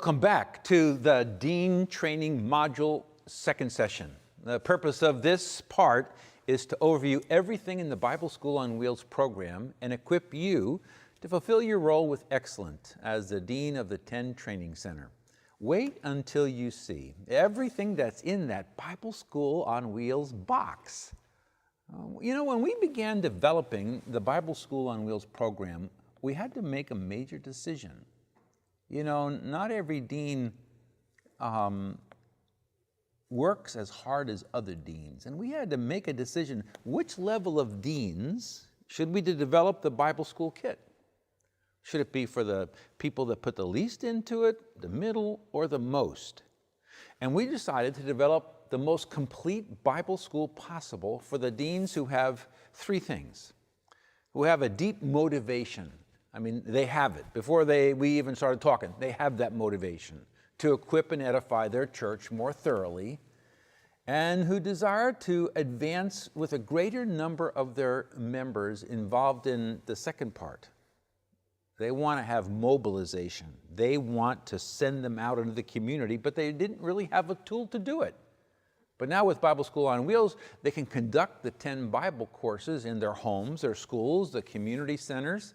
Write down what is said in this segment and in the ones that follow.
Welcome back to the Dean Training Module second session. The purpose of this part is to overview everything in the Bible School on Wheels program and equip you to fulfill your role with excellence as the Dean of the 10 Training Center. Wait until you see everything that's in that Bible School on Wheels box. When we began developing the Bible School on Wheels program, we had to make a major decision. Not every dean works as hard as other deans. And we had to make a decision, which level of deans should we develop the Bible School kit? Should it be for the people that put the least into it, the middle, or the most? And we decided to develop the most complete Bible school possible for the deans who have three things. Who have a deep motivation. They have it. Before we even started talking, they have that motivation to equip and edify their church more thoroughly, and who desire to advance with a greater number of their members involved in the second part. They want to have mobilization. They want to send them out into the community, but they didn't really have a tool to do it. But now with Bible School on Wheels, they can conduct the 10 Bible courses in their homes, their schools, the community centers.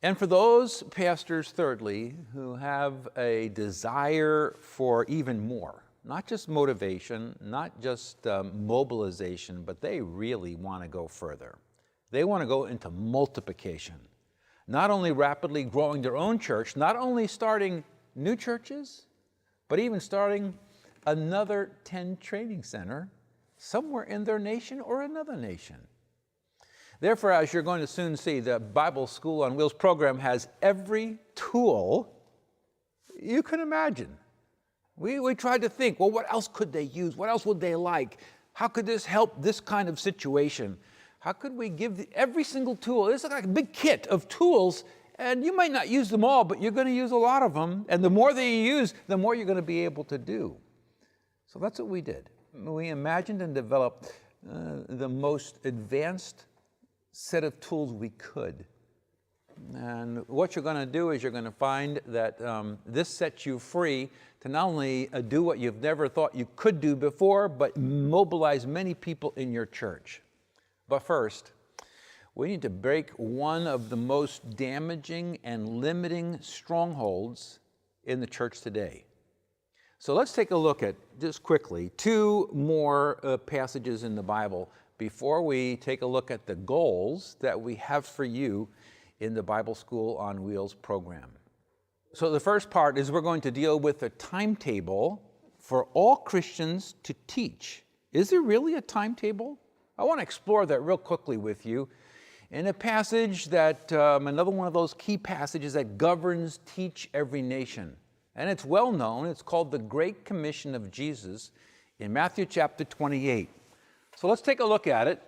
And for those pastors, thirdly, who have a desire for even more, not just motivation, not just mobilization, but they really want to go further. They want to go into multiplication, not only rapidly growing their own church, not only starting new churches, but even starting another 10 training center somewhere in their nation or another nation. Therefore, as you're going to soon see, the Bible School on Wheels program has every tool you can imagine. We tried to think, well, what else could they use? What else would they like? How could this help this kind of situation? How could we give every single tool? It's like a big kit of tools, and you might not use them all, but you're going to use a lot of them. And the more that you use, the more you're going to be able to do. So that's what we did. We imagined and developed the most advanced set of tools we could. And what you're going to do is you're going to find that this sets you free to not only do what you've never thought you could do before, but mobilize many people in your church. But first, we need to break one of the most damaging and limiting strongholds in the church today. So let's take a look at, just quickly, two more passages in the Bible before we take a look at the goals that we have for you in the Bible School on Wheels program. So the first part is we're going to deal with a timetable for all Christians to teach. Is there really a timetable? I want to explore that real quickly with you in a passage that, another one of those key passages that governs Teach Every Nation. And it's well known. It's called the Great Commission of Jesus in Matthew chapter 28. So let's take a look at it.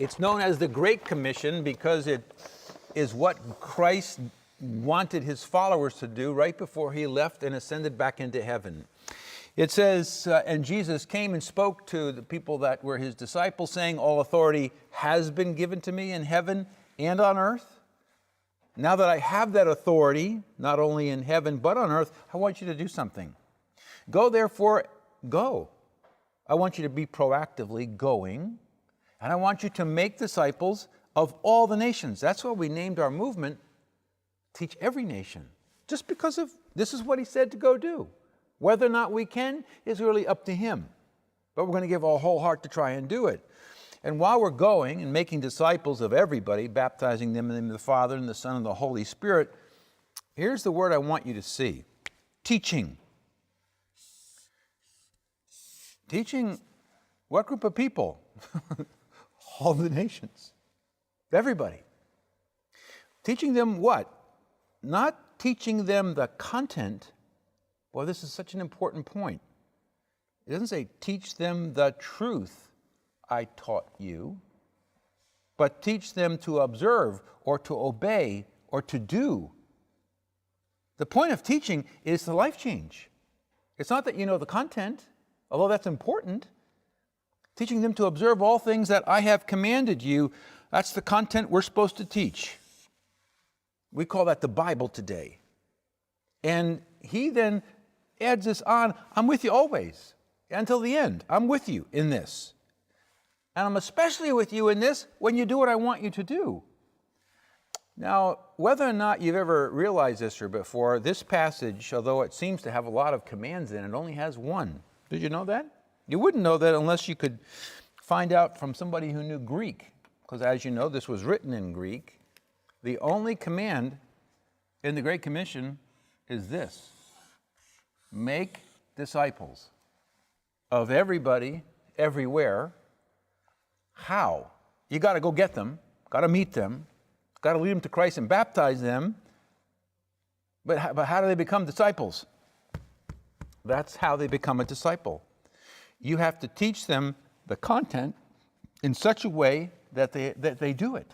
It's known as the Great Commission because it is what Christ wanted his followers to do right before he left and ascended back into heaven. It says, and Jesus came and spoke to the people that were his disciples, saying, all authority has been given to me in heaven and on earth. Now that I have that authority, not only in heaven but on earth, I want you to do something. Go, therefore, go. I want you to be proactively going, and I want you to make disciples of all the nations. That's why we named our movement Teach Every Nation, just because of this is what he said to go do. Whether or not we can is really up to him, but we're going to give our whole heart to try and do it. And while we're going and making disciples of everybody, baptizing them in the name of the Father and the Son and the Holy Spirit, here's the word I want you to see. Teaching. Teaching what group of people? All the nations. Everybody. Teaching them what? Not teaching them the content. Boy, this is such an important point. It doesn't say teach them the truth I taught you, but teach them to observe or to obey or to do. The point of teaching is the life change. It's not that you know the content, although that's important. Teaching them to observe all things that I have commanded you, that's the content we're supposed to teach. We call that the Bible today. And he then adds this on, I'm with you always, until the end. I'm with you in this. And I'm especially with you in this when you do what I want you to do. Now, whether or not you've ever realized this before, this passage, although it seems to have a lot of commands in it, only has one. Did you know that? You wouldn't know that unless you could find out from somebody who knew Greek, because as you know, this was written in Greek. The only command in the Great Commission is this: make disciples of everybody, everywhere. How? You got to go get them, got to meet them, got to lead them to Christ and baptize them. But how do they become disciples? That's how they become a disciple. You have to teach them the content in such a way that they do it.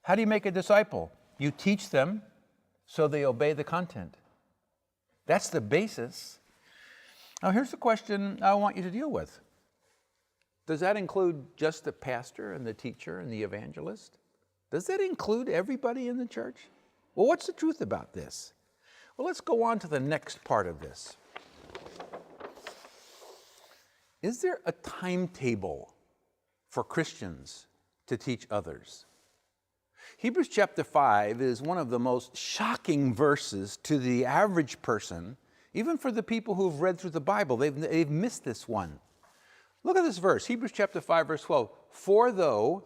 How do you make a disciple? You teach them so they obey the content. That's the basis. Now here's the question I want you to deal with. Does that include just the pastor and the teacher and the evangelist? Does that include everybody in the church? Well, what's the truth about this? Well, let's go on to the next part of this. Is there a timetable for Christians to teach others? Hebrews chapter 5 is one of the most shocking verses to the average person, even for the people who've read through the Bible. They've missed this one. Look at this verse, Hebrews chapter 5, verse 12. For though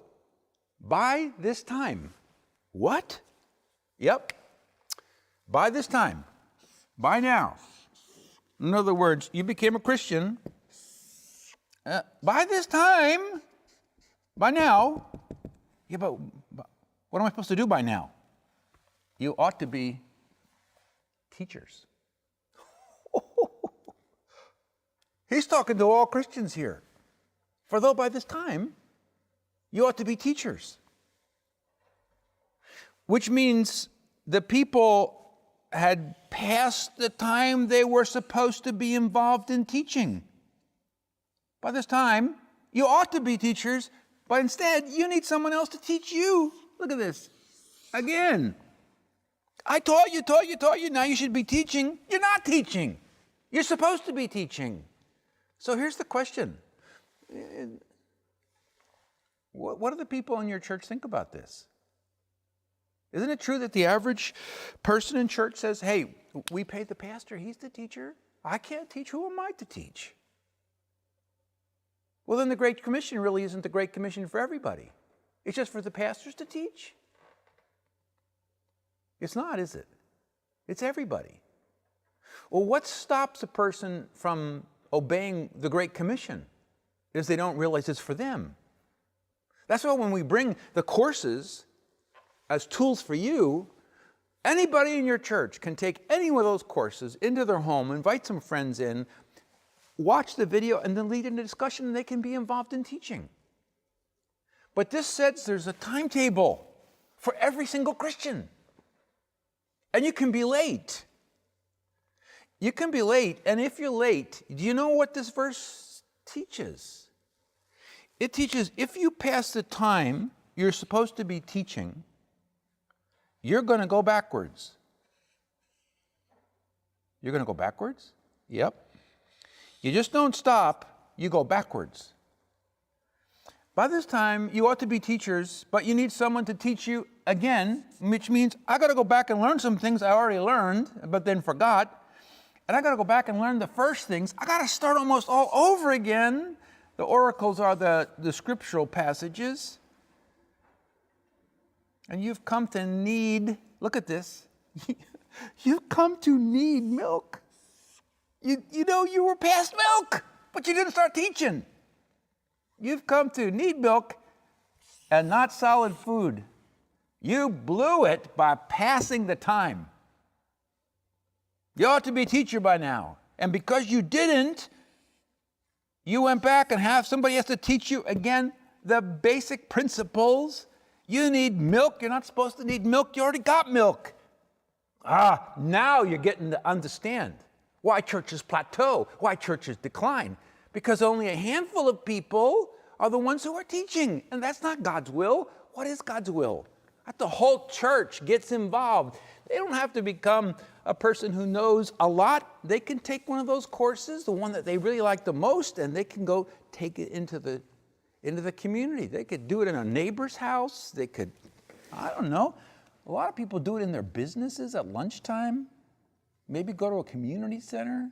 by this time, what? Yep, by this time, by now. In other words, you became a Christian. By this time, by now, yeah, but what am I supposed to do by now? You ought to be teachers. He's talking to all Christians here. For though by this time, you ought to be teachers. Which means the people had passed the time they were supposed to be involved in teaching. By this time, you ought to be teachers, but instead, you need someone else to teach you. Look at this. Again, I taught you, now you should be teaching. You're not teaching. You're supposed to be teaching. So here's the question. What do the people in your church think about this? Isn't it true that the average person in church says, hey, we pay the pastor, he's the teacher. I can't teach, who am I to teach? Well, then the Great Commission really isn't the Great Commission for everybody. It's just for the pastors to teach. It's not, is it? It's everybody. Well, what stops a person from obeying the Great Commission is they don't realize it's for them. That's why when we bring the courses as tools for you, anybody in your church can take any one of those courses into their home, invite some friends in, watch the video, and then lead in a discussion, and they can be involved in teaching. But this says there's a timetable for every single Christian. And you can be late. You can be late, and if you're late, do you know what this verse teaches? It teaches if you pass the time you're supposed to be teaching, you're going to go backwards. You're going to go backwards? Yep. You just don't stop, you go backwards. By this time, you ought to be teachers, but you need someone to teach you again, which means I got to go back and learn some things I already learned, but then forgot. And I got to go back and learn the first things. I got to start almost all over again. The oracles are the scriptural passages. And you've come to need, look at this, you've come to need milk. You know you were past milk, but you didn't start teaching. You've come to need milk and not solid food. You blew it by passing the time. You ought to be a teacher by now. And because you didn't, you went back and somebody has to teach you again the basic principles. You need milk. You're not supposed to need milk. You already got milk. Now you're getting to understand why churches plateau, why churches decline. Because only a handful of people are the ones who are teaching. And that's not God's will. What is God's will? That the whole church gets involved. They don't have to become a person who knows a lot. They can take one of those courses, the one that they really like the most, and they can go take it into the community. They could do it in a neighbor's house. They could, I don't know. A lot of people do it in their businesses at lunchtime. Maybe go to a community center.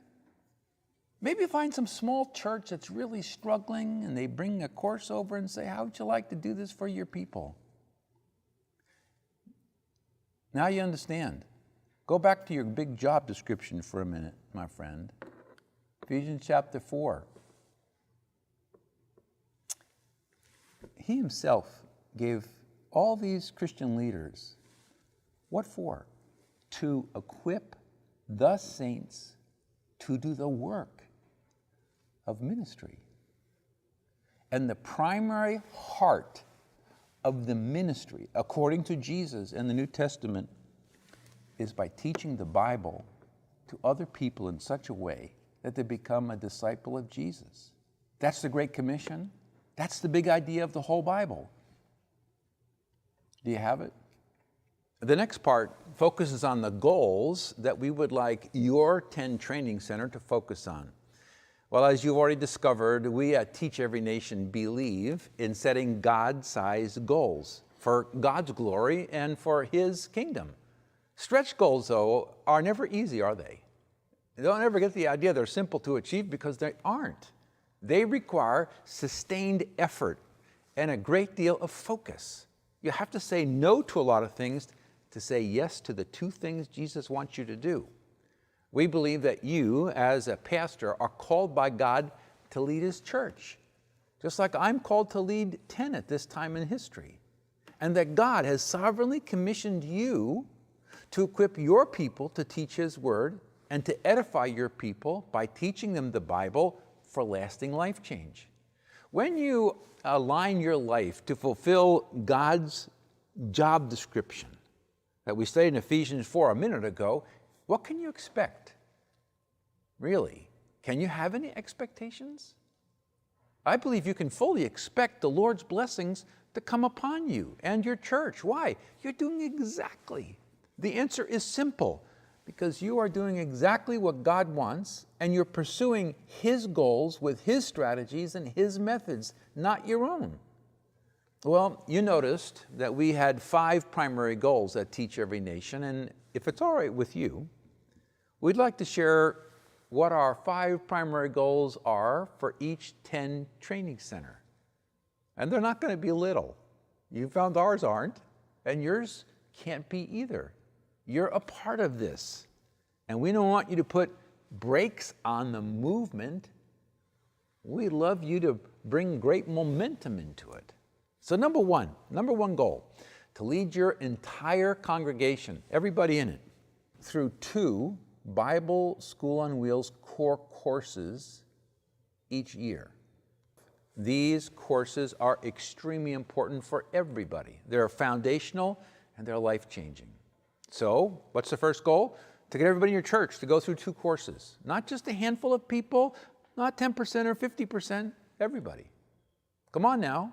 Maybe find some small church that's really struggling and they bring a course over and say, how would you like to do this for your people? Now you understand. Go back to your big job description for a minute, my friend. Ephesians chapter 4. He himself gave all these Christian leaders, what for? To equip the saints to do the work of ministry. And the primary heart of the ministry, according to Jesus in the New Testament, is by teaching the Bible to other people in such a way that they become a disciple of Jesus. That's the Great Commission. That's the big idea of the whole Bible. Do you have it? The next part focuses on the goals that we would like your 10 Training Center to focus on. Well, as you've already discovered, we at Teach Every Nation believe in setting God-sized goals for God's glory and for His kingdom. Stretch goals, though, are never easy, are they? Don't ever get the idea they're simple to achieve, because they aren't. They require sustained effort and a great deal of focus. You have to say no to a lot of things to say yes to the 2 things Jesus wants you to do. We believe that you, as a pastor, are called by God to lead His church, just like I'm called to lead 10 at this time in history, and that God has sovereignly commissioned you to equip your people to teach His word and to edify your people by teaching them the Bible for lasting life change. When you align your life to fulfill God's job description that we studied in Ephesians 4 a minute ago, what can you expect? Really? Can you have any expectations? I believe you can fully expect the Lord's blessings to come upon you and your church. Why? You're doing exactly. The answer is simple. Because you are doing exactly what God wants, and you're pursuing His goals with His strategies and His methods, not your own. Well, you noticed that we had 5 primary goals at Teach Every Nation, and if it's all right with you, we'd like to share what our 5 primary goals are for each 10 training center. And they're not going to be little. You found ours aren't, and yours can't be either. You're a part of this. And we don't want you to put brakes on the movement. We love you to bring great momentum into it. So number one goal, to lead your entire congregation, everybody in it, through 2 Bible School on Wheels core courses each year. These courses are extremely important for everybody. They're foundational and they're life-changing. So, what's the first goal? To get everybody in your church to go through 2 courses. Not just a handful of people, not 10% or 50%, everybody. Come on now.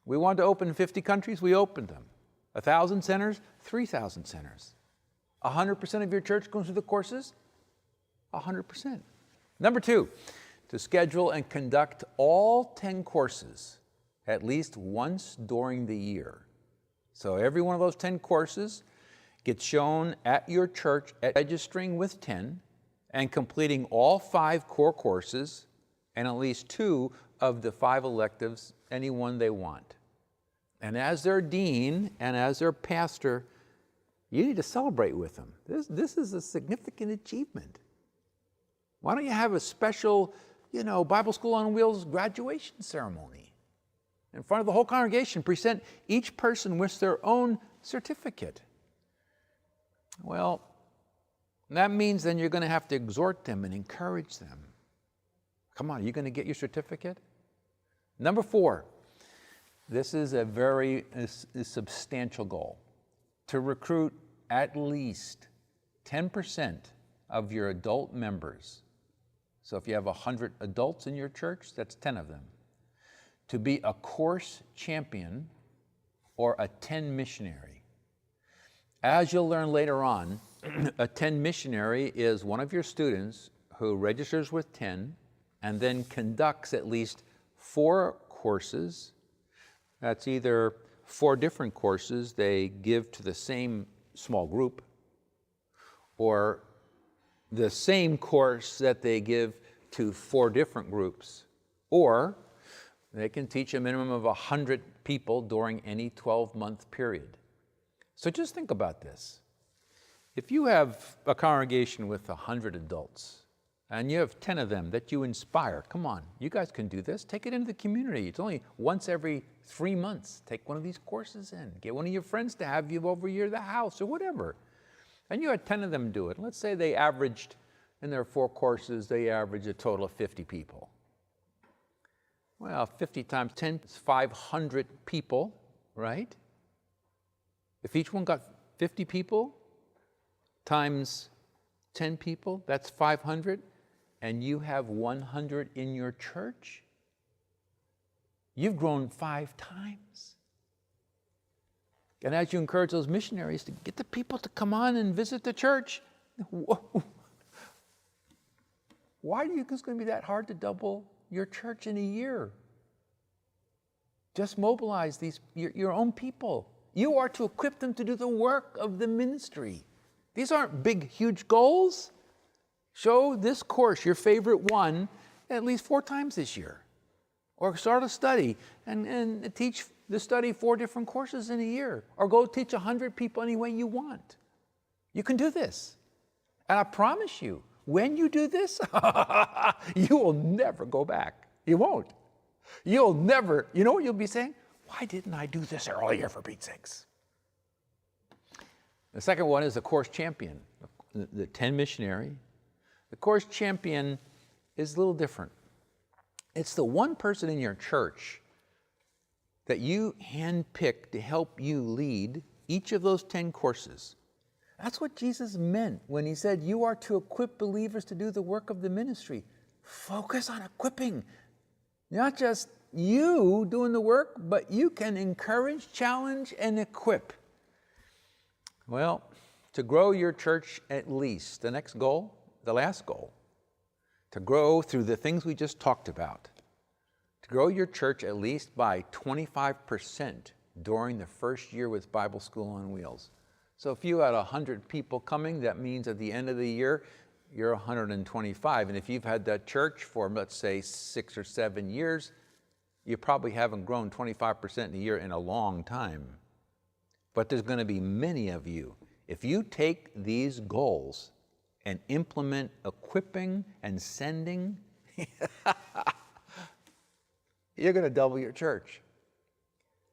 We wanted to open 50 countries, we opened them. 1,000 centers, 3,000 centers. 100% of your church goes through the courses? 100%. Number 2, to schedule and conduct all 10 courses at least once during the year. So every one of those 10 courses gets shown at your church at registering with 10 and completing all 5 core courses and at least 2 of the 5 electives, any one they want. And as their dean and as their pastor, you need to celebrate with them. This is a significant achievement. Why don't you have a special, Bible School on Wheels graduation ceremony? In front of the whole congregation, present each person with their own certificate. Well, that means then you're going to have to exhort them and encourage them. Come on, are you going to get your certificate? Number 4, this is a very substantial goal. To recruit at least 10% of your adult members. So if you have 100 adults in your church, that's 10 of them. To be a course champion or a 10 missionary. As you'll learn later on, a 10 missionary is one of your students who registers with 10 and then conducts at least 4 courses. That's either 4 different courses they give to the same small group, or the same course that they give to 4 different groups, or they can teach a minimum of 100 people during any 12-month period. So just think about this. If you have a congregation with 100 adults, and you have 10 of them that you inspire, come on, you guys can do this. Take it into the community. It's only once every 3 months. Take one of these courses in. Get one of your friends to have you over here at the house or whatever. And you had 10 of them do it. Let's say they averaged, in their 4 courses, they averaged a total of 50 people. Well, 50 times 10 is 500 people, right? If each one got 50 people times 10 people, that's 500. And you have 100 in your church, you've grown 5 times. And as you encourage those missionaries to get the people to come on and visit the church, why do you think it's going to be that hard to double your church in a year? Just mobilize your own people. You are to equip them to do the work of the ministry. These aren't big, huge goals. Show this course, your favorite one, at least 4 times this year. Or start a study and teach the study 4 different courses in a year. Or go teach 100 people any way you want. You can do this. And I promise you, when you do this, you will never go back. You won't. You'll never, you know what you'll be saying? Why didn't I do this earlier, for Pete's sakes? The second one is the course champion, the 10 missionary. The course champion is a little different. It's the one person in your church that you handpick to help you lead each of those 10 courses. That's what Jesus meant when he said you are to equip believers to do the work of the ministry. Focus on equipping. Not just you doing the work, but you can encourage, challenge, and equip. Well, to grow your church at least, the next goal, the last goal, to grow through the things we just talked about, to grow your church at least by 25% during the first year with Bible School on Wheels. So if you had 100 people coming, that means at the end of the year, you're 125. And if you've had that church for, let's say, 6 or 7 years, you probably haven't grown 25% in a year in a long time. But there's going to be many of you. If you take these goals and implement equipping and sending, you're going to double your church.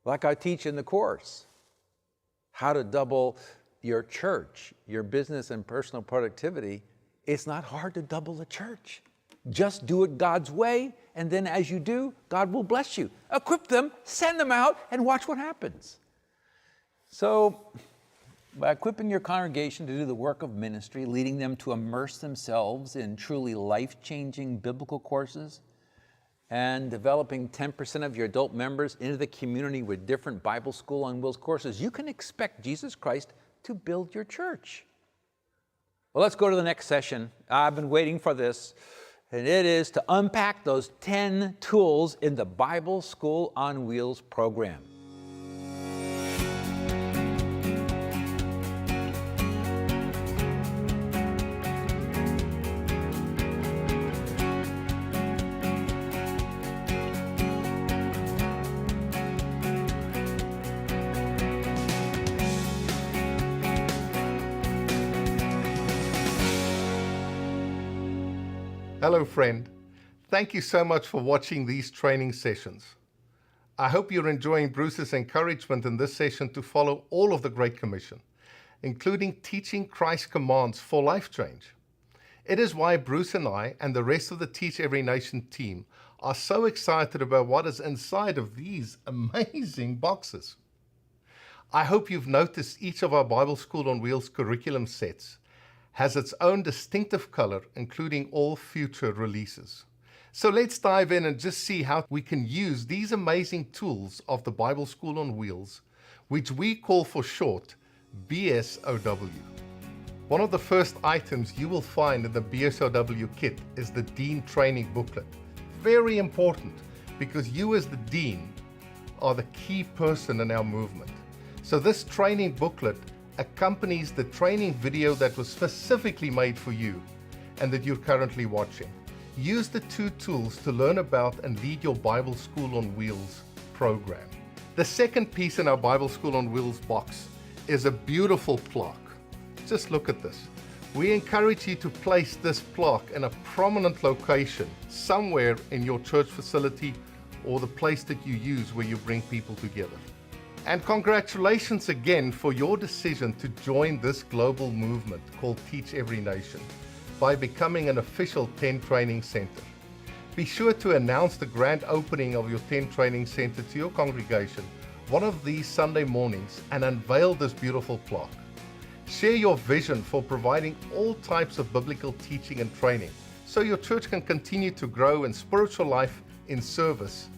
Like I teach in the course, how to double your church, your business and personal productivity. It's not hard to double a church. Just do it God's way, and then as you do, God will bless you. Equip them, send them out, and watch what happens. So, by equipping your congregation to do the work of ministry, leading them to immerse themselves in truly life-changing biblical courses, and developing 10% of your adult members into the community with different Bible School on Wheels courses, you can expect Jesus Christ to build your church. Well, let's go to the next session. I've been waiting for this, and it is to unpack those 10 tools in the Bible School on Wheels program. Hello friend, thank you so much for watching these training sessions. I hope you're enjoying Bruce's encouragement in this session to follow all of the Great Commission, including teaching Christ's commands for life change. It is why Bruce and I and the rest of the Teach Every Nation team are so excited about what is inside of these amazing boxes. I hope you've noticed each of our Bible School on Wheels curriculum sets has its own distinctive color, including all future releases. So let's dive in and just see how we can use these amazing tools of the Bible School on Wheels which we call for short BSOW. One of the first items you will find in the BSOW kit is the Dean Training Booklet. Very important, because you as the Dean are the key person in our movement. So this training booklet accompanies the training video that was specifically made for you and that you're currently watching. Use the 2 tools to learn about and lead your Bible School on Wheels program. The second piece in our Bible School on Wheels box is a beautiful plaque. Just look at this. We encourage you to place this plaque in a prominent location somewhere in your church facility or the place that you use where you bring people together. And congratulations again for your decision to join this global movement called Teach Every Nation by becoming an official 10 Training Center. Be sure to announce the grand opening of your 10 Training Center to your congregation one of these Sunday mornings and unveil this beautiful plaque. Share your vision for providing all types of biblical teaching and training so your church can continue to grow in spiritual life, in service,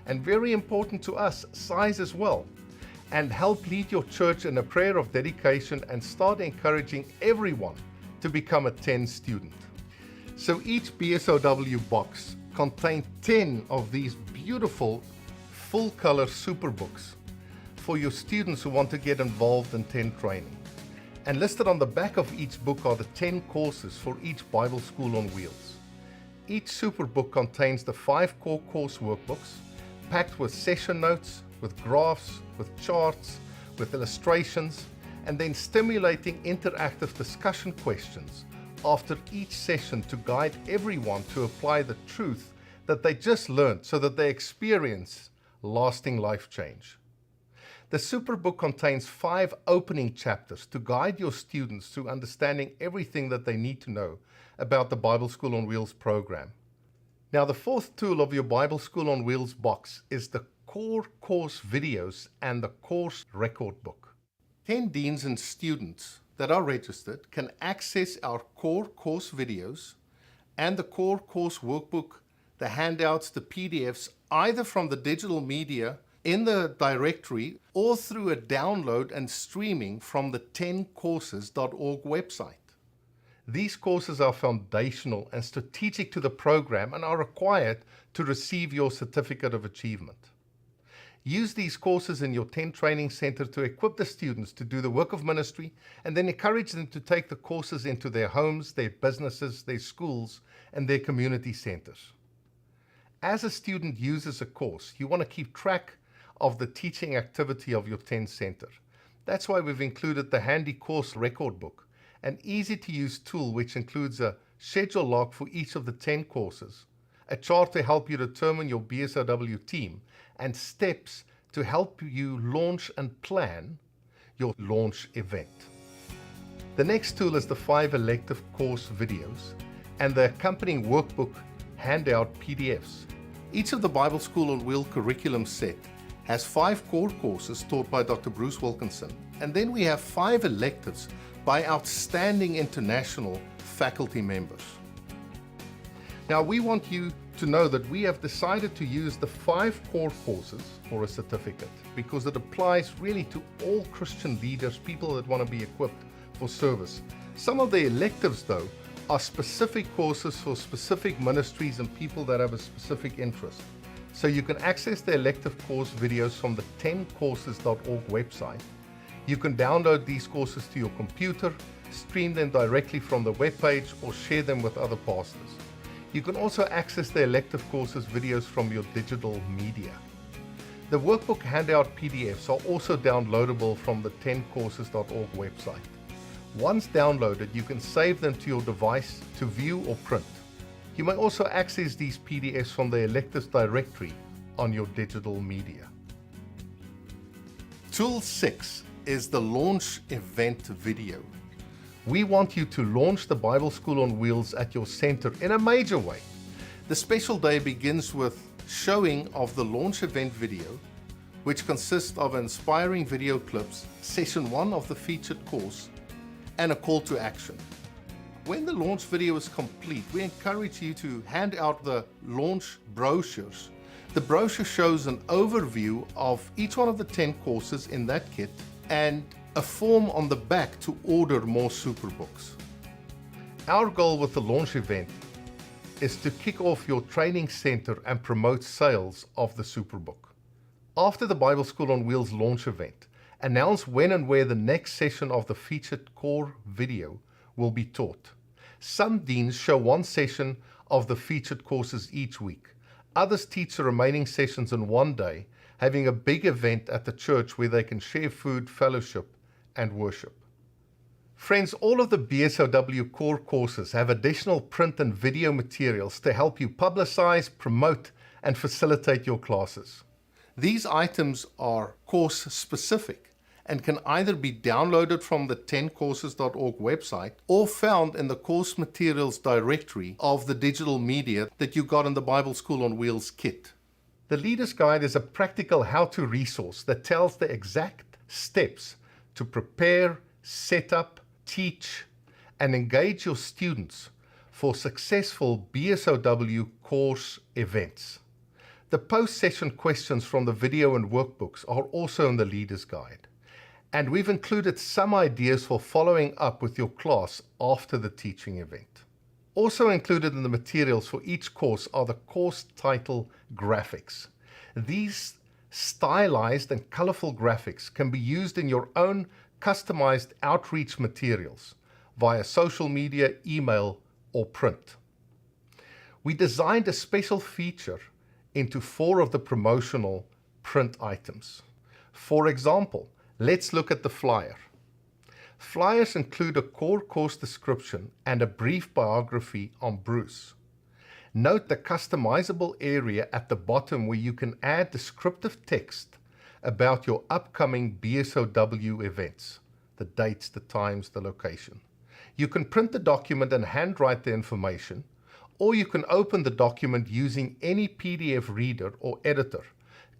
and very important to us, size as well, and help lead your church in a prayer of dedication and start encouraging everyone to become a 10 student. So each BSOW box contains 10 of these beautiful full-color super books for your students who want to get involved in 10 training. And listed on the back of each book are the 10 courses for each Bible School on Wheels. Each super book contains the 5 core course workbooks, packed with session notes, with graphs, with charts, with illustrations, and then stimulating interactive discussion questions after each session to guide everyone to apply the truth that they just learned so that they experience lasting life change. The Superbook contains 5 opening chapters to guide your students through understanding everything that they need to know about the Bible School on Wheels program. Now, the fourth tool of your Bible School on Wheels box is the Core Course Videos and the Course Record Book. 10 deans and students that are registered can access our Core Course Videos and the Core Course Workbook, the handouts, the PDFs, either from the digital media in the directory or through a download and streaming from the 10courses.org website. These courses are foundational and strategic to the program and are required to receive your Certificate of Achievement. Use these courses in your 10 Training Center to equip the students to do the work of ministry and then encourage them to take the courses into their homes, their businesses, their schools, and their community centers. As a student uses a course, you want to keep track of the teaching activity of your 10 Center. That's why we've included the handy course record book, an easy-to-use tool which includes a schedule log for each of the 10 courses, a chart to help you determine your BSOW team, and steps to help you launch and plan your launch event. The next tool is the 5 elective course videos and the accompanying workbook handout PDFs. Each of the Bible School on Wheels curriculum set has 5 core courses taught by Dr. Bruce Wilkinson, and then we have 5 electives by outstanding international faculty members. Now, we want you to know that we have decided to use the 5 core courses for a certificate because it applies really to all Christian leaders, people that want to be equipped for service. Some of the electives, though, are specific courses for specific ministries and people that have a specific interest. So you can access the elective course videos from the 10courses.org website. You can download these courses to your computer, stream them directly from the webpage, or share them with other pastors. You can also access the elective courses videos from your digital media. The workbook handout PDFs are also downloadable from the 10courses.org website. Once downloaded, you can save them to your device to view or print. You may also access these PDFs from the electives directory on your digital media. Tool 6 is the launch event video. We want you to launch the Bible School on Wheels at your center in a major way. The special day begins with showing of the launch event video, which consists of inspiring video clips, session 1 of the featured course, and a call to action. When the launch video is complete, we encourage you to hand out the launch brochures The brochure shows an overview of each one of the 10 courses in that kit and a form on the back to order more Superbooks. Our goal with the launch event is to kick off your training center and promote sales of the Superbook. After the Bible School on Wheels launch event, announce when and where the next session of the featured core video will be taught. Some deans show one session of the featured courses each week. Others teach the remaining sessions in one day, having a big event at the church where they can share food, fellowship, and worship. Friends, all of the BSOW core courses have additional print and video materials to help you publicize, promote, and facilitate your classes. These items are course specific and can either be downloaded from the 10courses.org website or found in the course materials directory of the digital media that you got in the Bible School on Wheels kit. The Leader's Guide is a practical how-to resource that tells the exact steps to prepare, set up, teach, and engage your students for successful BSOW course events. The post-session questions from the video and workbooks are also in the Leader's Guide. And we've included some ideas for following up with your class after the teaching event. Also included in the materials for each course are the course title graphics. These stylized and colorful graphics can be used in your own customized outreach materials via social media, email, or print. We designed a special feature into 4 of the promotional print items. For example, let's look at the flyer. Flyers include a core course description and a brief biography on Bruce. Note the customizable area at the bottom where you can add descriptive text about your upcoming BSOW events, the dates, the times, the location. You can print the document and handwrite the information, or you can open the document using any PDF reader or editor.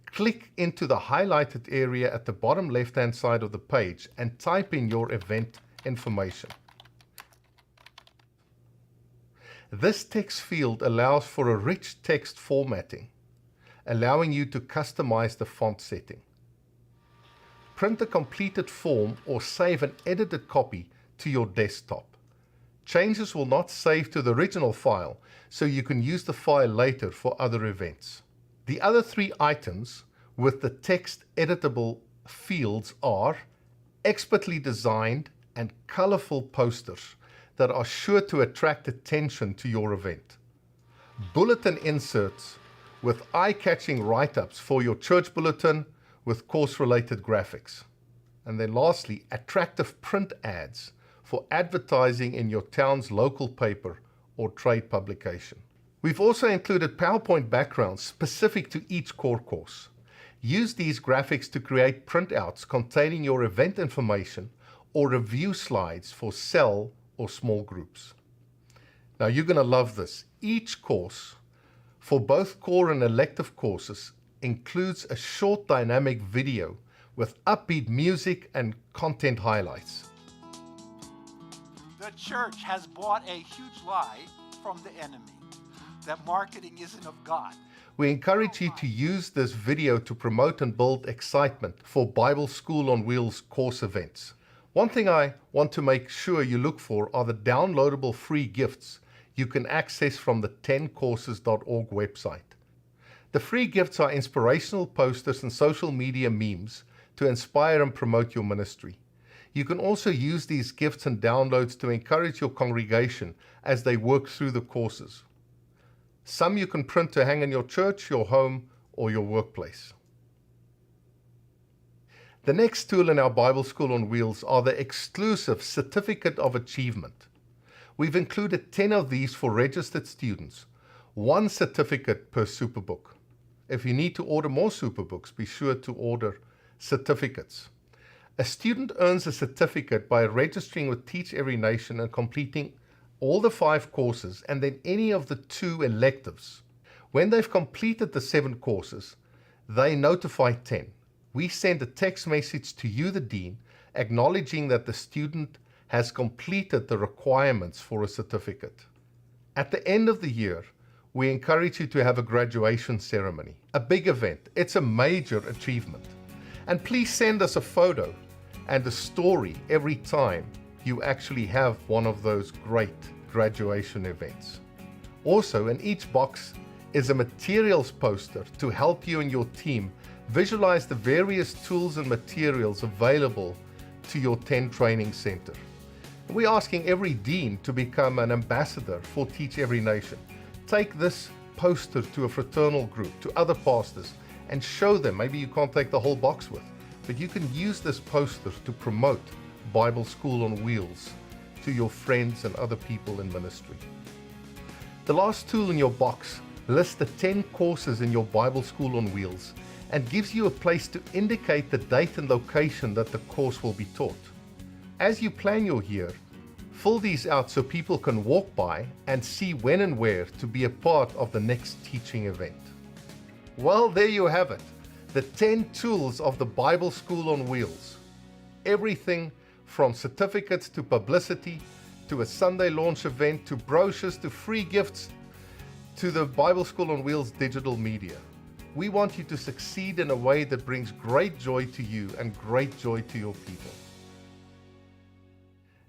Click into the highlighted area at the bottom left-hand side of the page and type in your event information. This text field allows for a rich text formatting, allowing you to customize the font setting. Print a completed form or save an edited copy to your desktop. Changes will not save to the original file, so you can use the file later for other events. The other 3 items with the text editable fields are expertly designed and colorful posters that are sure to attract attention to your event. Bulletin inserts with eye-catching write-ups for your church bulletin with course-related graphics. And then lastly, attractive print ads for advertising in your town's local paper or trade publication. We've also included PowerPoint backgrounds specific to each core course. Use these graphics to create printouts containing your event information or review slides for cell or small groups. Now you're going to love this. Each course, for both core and elective courses, includes a short dynamic video with upbeat music and content highlights. The church has bought a huge lie from the enemy, that marketing isn't of God. We encourage you to use this video to promote and build excitement for Bible School on Wheels course events. One thing I want to make sure you look for are the downloadable free gifts you can access from the 10courses.org website. The free gifts are inspirational posters and social media memes to inspire and promote your ministry. You can also use these gifts and downloads to encourage your congregation as they work through the courses. Some you can print to hang in your church, your home, or your workplace. The next tool in our Bible School on Wheels are the exclusive Certificate of Achievement. We've included 10 of these for registered students, 1 certificate per Superbook. If you need to order more Superbooks, be sure to order certificates. A student earns a certificate by registering with Teach Every Nation and completing all the 5 courses and then any of the 2 electives. When they've completed the 7 courses, they notify 10. We send a text message to you, the dean, acknowledging that the student has completed the requirements for a certificate. At the end of the year, we encourage you to have a graduation ceremony, a big event. It's a major achievement. And please send us a photo and a story every time you actually have one of those great graduation events. Also, in each box is a materials poster to help you and your team visualize the various tools and materials available to your 10 training center. We're asking every dean to become an ambassador for Teach Every Nation. Take this poster to a fraternal group, to other pastors, and show them. Maybe you can't take the whole box with, but you can use this poster to promote Bible School on Wheels to your friends and other people in ministry. The last tool in your box lists the 10 courses in your Bible School on Wheels and gives you a place to indicate the date and location that the course will be taught. As you plan your year, fill these out so people can walk by and see when and where to be a part of the next teaching event. Well, there you have it, the 10 tools of the Bible School on Wheels. Everything from certificates to publicity, to a Sunday launch event, to brochures, to free gifts, to the Bible School on Wheels digital media. We want you to succeed in a way that brings great joy to you and great joy to your people.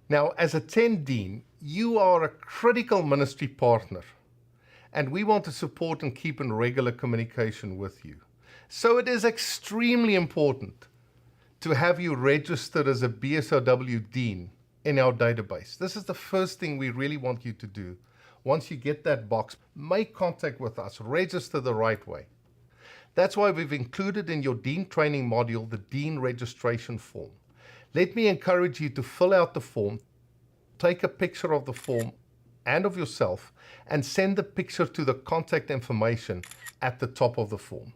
Now, as a 10 Dean, you are a critical ministry partner, and we want to support and keep in regular communication with you. So it is extremely important to have you registered as a BSOW Dean in our database. This is the first thing we really want you to do. Once you get that box, make contact with us, register the right way. That's why we've included in your Dean training module the Dean registration form. Let me encourage you to fill out the form, take a picture of the form and of yourself, and send the picture to the contact information at the top of the form.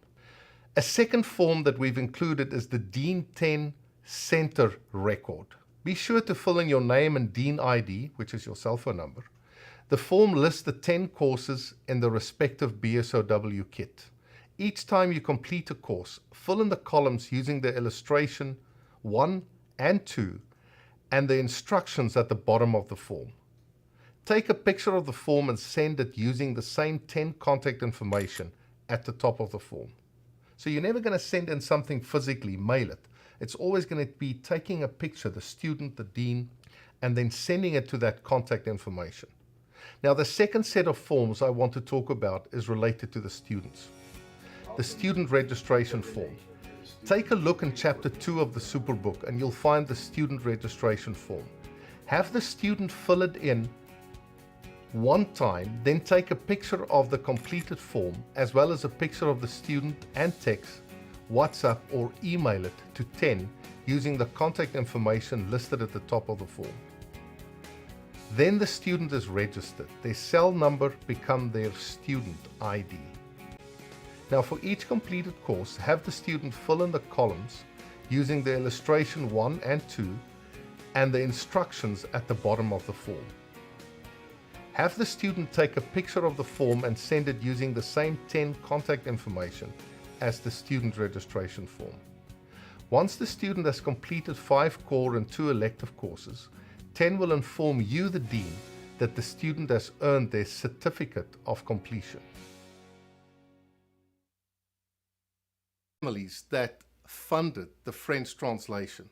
A second form that we've included is the Dean 10 Center record. Be sure to fill in your name and Dean ID, which is your cell phone number. The form lists the 10 courses in the respective BSOW kit. Each time you complete a course, fill in the columns using the illustration 1 and 2 and the instructions at the bottom of the form. Take a picture of the form and send it using the same 10 contact information at the top of the form. So you're never going to send in something physically, mail it. It's always going to be taking a picture, the student, the dean, and then sending it to that contact information. Now, the second set of forms I want to talk about is related to the students. The student registration form. Take a look in chapter 2 of the Superbook and you'll find the student registration form. Have the student fill it in one time, then take a picture of the completed form as well as a picture of the student and text, WhatsApp or email it to 10 using the contact information listed at the top of the form. Then the student is registered. Their cell number becomes their student ID. Now, for each completed course, have the student fill in the columns using the illustration 1 and 2 and the instructions at the bottom of the form. Have the student take a picture of the form and send it using the same 10 contact information as the student registration form. Once the student has completed 5 core and 2 elective courses, 10 will inform you, the dean, that the student has earned their certificate of completion. Families that funded the French translation.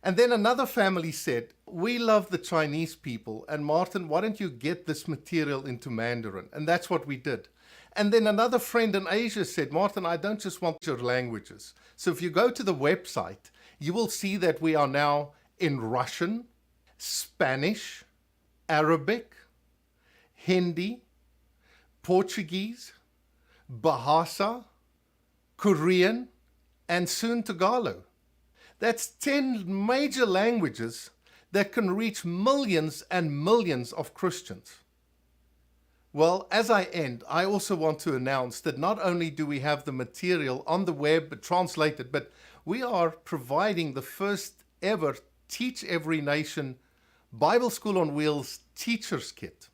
And then another family said, we love the Chinese people, and Martin, why don't you get this material into Mandarin? And that's what we did. And then another friend in Asia said, Martin, I don't just want your languages. So if you go to the website, you will see that we are now in Russian, Spanish, Arabic, Hindi, Portuguese, Bahasa, Korean, and soon Tagalog. That's 10 major languages that can reach millions and millions of Christians. Well, as I end, I also want to announce that not only do we have the material on the web translated, but we are providing the first ever Teach Every Nation Bible School on Wheels Teacher's Kit.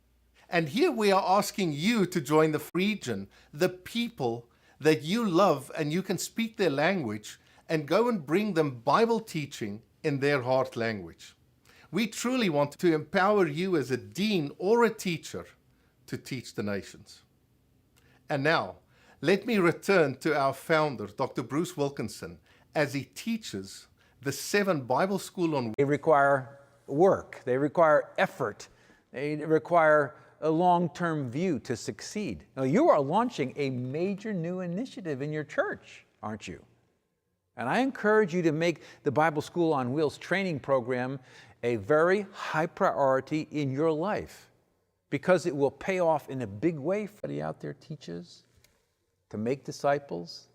And here we are asking you to join the region, the people that you love and you can speak their language, and go and bring them Bible teaching in their heart language. We truly want to empower you as a dean or a teacher to teach the nations. And now, let me return to our founder, Dr. Bruce Wilkinson, as he teaches the 7 Bible School on. They require work, they require effort, they require a long-term view to succeed. Now, you are launching a major new initiative in your church, aren't you? And I encourage you to make the Bible School on Wheels training program a very high priority in your life, because it will pay off in a big way for the out there teaches to make disciples.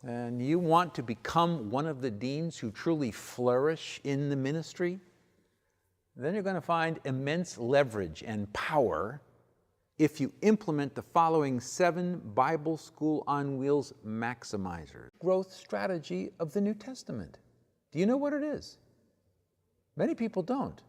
And you want to become one of the deans who truly flourish in the ministry, then you're going to find immense leverage and power if you implement the following 7 Bible School on Wheels maximizers. Growth strategy of the New Testament. Do you know what it is? Many people don't.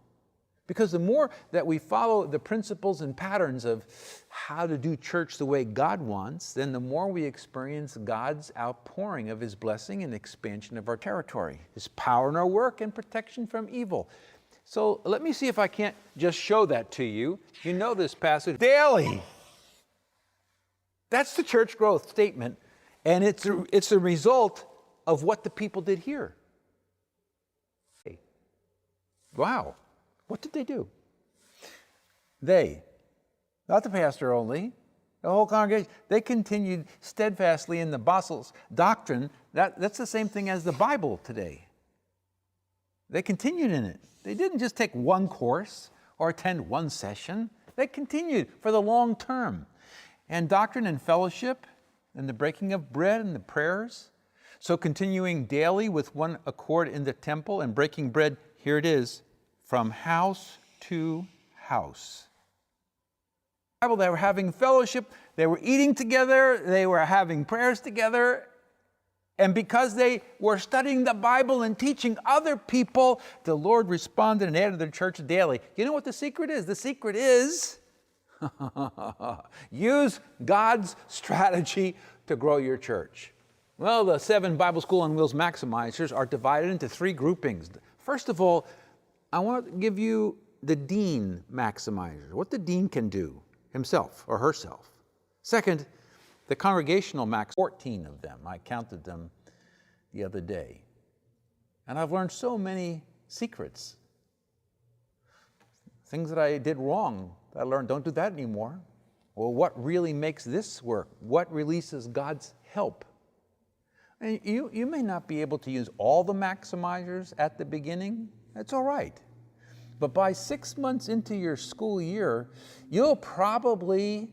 Because the more that we follow the principles and patterns of how to do church the way God wants, then the more we experience God's outpouring of His blessing and expansion of our territory, His power in our work and protection from evil. So let me see if I can't just show that to you. You know this passage. Daily. That's the church growth statement, and it's a result of what the people did here. Wow. What did they do? They, not the pastor only, the whole congregation, they continued steadfastly in the apostles' doctrine. That's the same thing as the Bible today. They continued in it. They didn't just take one course or attend one session. They continued for the long term. And doctrine and fellowship and the breaking of bread and the prayers. So continuing daily with one accord in the temple and breaking bread, here it is, from house to house. They were having fellowship, they were eating together, they were having prayers together, and because they were studying the Bible and teaching other people, the Lord responded and added to the church daily. You know what the secret is? The secret is use God's strategy to grow your church. Well, the 7 Bible School on Wheels maximizers are divided into 3 groupings. First of all, I want to give you the dean maximizer, what the dean can do himself or herself. Second, the congregational max, 14 of them. I counted them the other day. And I've learned so many secrets. Things that I did wrong, I learned don't do that anymore. Well, what really makes this work? What releases God's help? And you may not be able to use all the maximizers at the beginning. That's all right. But by 6 months into your school year, you'll probably,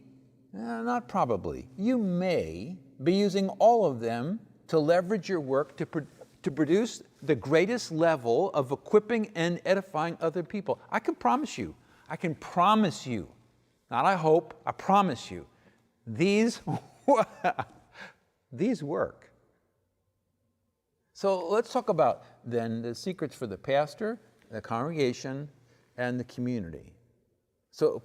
not probably, you may be using all of them to leverage your work to produce the greatest level of equipping and edifying other people. I can promise you, not I hope, I promise you, these work. So let's talk about then the secrets for the pastor, the congregation, and the community. So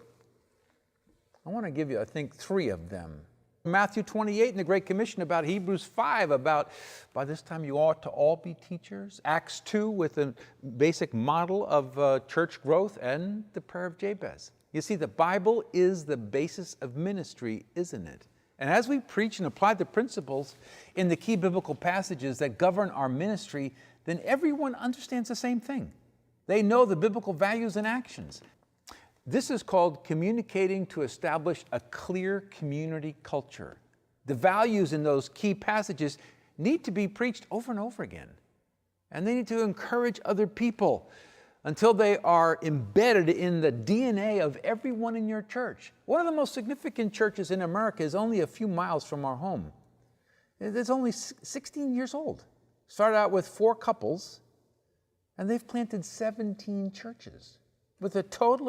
I want to give you, I think, 3 of them. Matthew 28 in the Great Commission, about Hebrews 5, about by this time you ought to all be teachers. Acts 2 with a basic model of church growth, and the prayer of Jabez. You see, the Bible is the basis of ministry, isn't it? And as we preach and apply the principles in the key biblical passages that govern our ministry, then everyone understands the same thing. They know the biblical values and actions. This is called communicating to establish a clear community culture. The values in those key passages need to be preached over and over again. And they need to encourage other people until they are embedded in the DNA of everyone in your church. One of the most significant churches in America is only a few miles from our home. It's only 16 years old. Started out with 4 couples, and they've planted 17 churches with a total